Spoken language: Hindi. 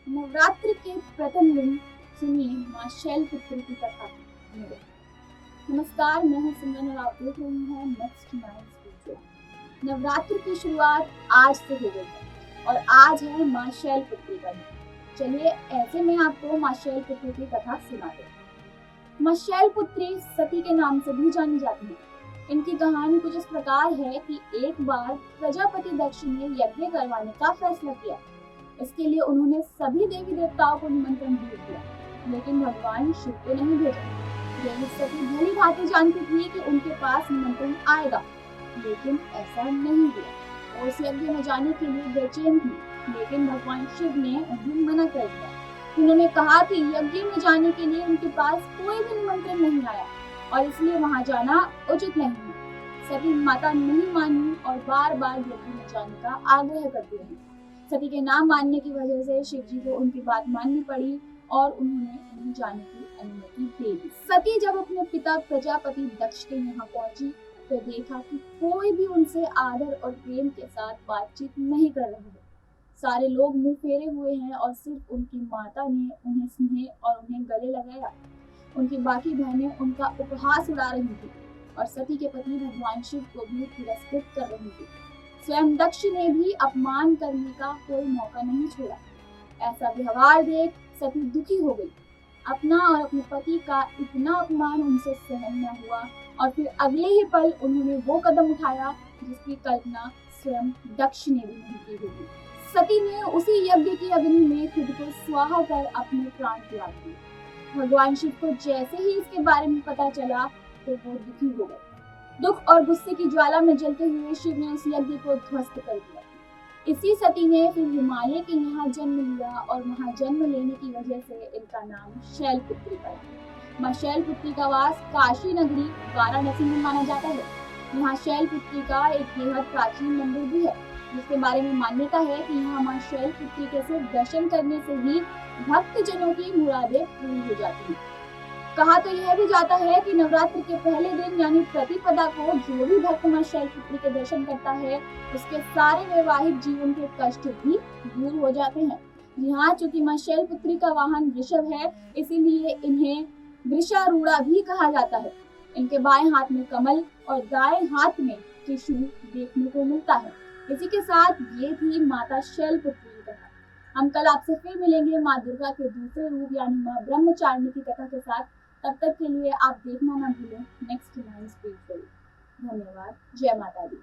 नवरात्र के प्रथम दिन सुनिए माँ शैलपुत्री की कथा मेरे। नमस्कार, मैं हूँ सिमरन और आप देख रहे हैं नेक्स्ट 9 स्पीच। नवरात्र की शुरुआत आज से हो गई है और आज है माँ शैलपुत्री का दिन। चलिए ऐसे में आपको माँ शैलपुत्री की कथा सुनाते हैं। माँ शैलपुत्री सती के नाम से भी जानी जाती है। इनकी कहानी कुछ इस प्रकार है कि एक बार प्रजापति दक्ष ने यज्ञ करवाने का फैसला किया। इसके लिए उन्होंने सभी देवी देवताओं को निमंत्रण भेज दिया, लेकिन भगवान शिव को नहीं भेजा। देवी सती भली भांति जानती थी कि उनके पास निमंत्रण आएगा, लेकिन ऐसा नहीं हुआ। वो उस यज्ञ में जाने के लिए बेचैन थी, लेकिन भगवान शिव ने उन्हें मना कर दिया। उन्होंने कहा कि यज्ञ में जाने के लिए उनके पास कोई भी निमंत्रण नहीं आया और इसलिए वहां जाना उचित नहीं है। सती माता नहीं मानी और बार बार यज्ञ में जाने का आग्रह करती रही। सती के ना मानने की वजह से शिव जी को उनकी बात माननी पड़ी और उन्होंने उन्हें जाने की अनुमति दे दी। सती जब अपने पिता प्रजापति दक्ष के यहाँ पहुंची तो देखा कि कोई भी उनसे आदर और प्रेम के साथ बातचीत नहीं कर रहा है। सारे लोग मुंह फेरे हुए हैं और सिर्फ उनकी माता ने उन्हें स्नेह और उन्हें गले लगाया। उनकी बाकी बहनें उनका उपहास उड़ा रही थी और सती के पति भगवान शिव को भी तिरस्कृत कर रही थी। स्वयं दक्ष ने भी अपमान करने का कोई मौका नहीं छोड़ा। ऐसा व्यवहार देख सती दुखी हो गई। अपना और अपने पति का इतना अपमान उनसे सहन न हुआ और फिर अगले ही पल उन्होंने वो कदम उठाया जिसकी कल्पना स्वयं दक्ष ने भी नहीं की होगी। सती ने उसी यज्ञ की अग्नि में खुद को स्वाहा कर अपने प्राण त्याग दिए। भगवान शिव को जैसे ही इसके बारे में पता चला तो वो दुखी हो गए। दुख और गुस्से की ज्वाला में जलते हुए शिव ने उस यज्ञ को ध्वस्त कर दिया। इसी सती ने फिर हिमालय के यहाँ जन्म लिया और वहाँ जन्म लेने की वजह से इनका नाम शैलपुत्री पड़ा। माँ शैलपुत्री का वास काशी नगरी वाराणसी में माना जाता है। यहाँ शैलपुत्री का एक बेहद प्राचीन मंदिर भी है, जिसके बारे में मान्यता है कि यहाँ माँ शैलपुत्री के सिर्फ दर्शन करने से ही भक्त जनों की मुरादें पूरी हो जाती है। कहा तो यह भी जाता है कि नवरात्र के पहले दिन यानी प्रतिपदा को जो भी भक्त माँ शैलपुत्री के दर्शन करता है उसके सारे वैवाहिक जीवन के कष्ट भी दूर हो जाते हैं। जी हाँ, चूंकि माँ शैलपुत्री का वाहन वृषभ है, इसीलिए इन्हें वृषारूढ़ा भी कहा जाता है। इनके बाएं हाथ में कमल और दाएं हाथ में त्रिशूल देखने को मिलता है। इसी के साथ ये थी माता शैलपुत्री की कथा। हम कल आपसे फिर मिलेंगे माँ दुर्गा के दूसरे रूप यानी माँ ब्रह्मचारिणी की कथा के साथ। तब तक के लिए आप देखना ना भूलें नेक्स्ट 9 स्पीच। धन्यवाद। जय माता दी।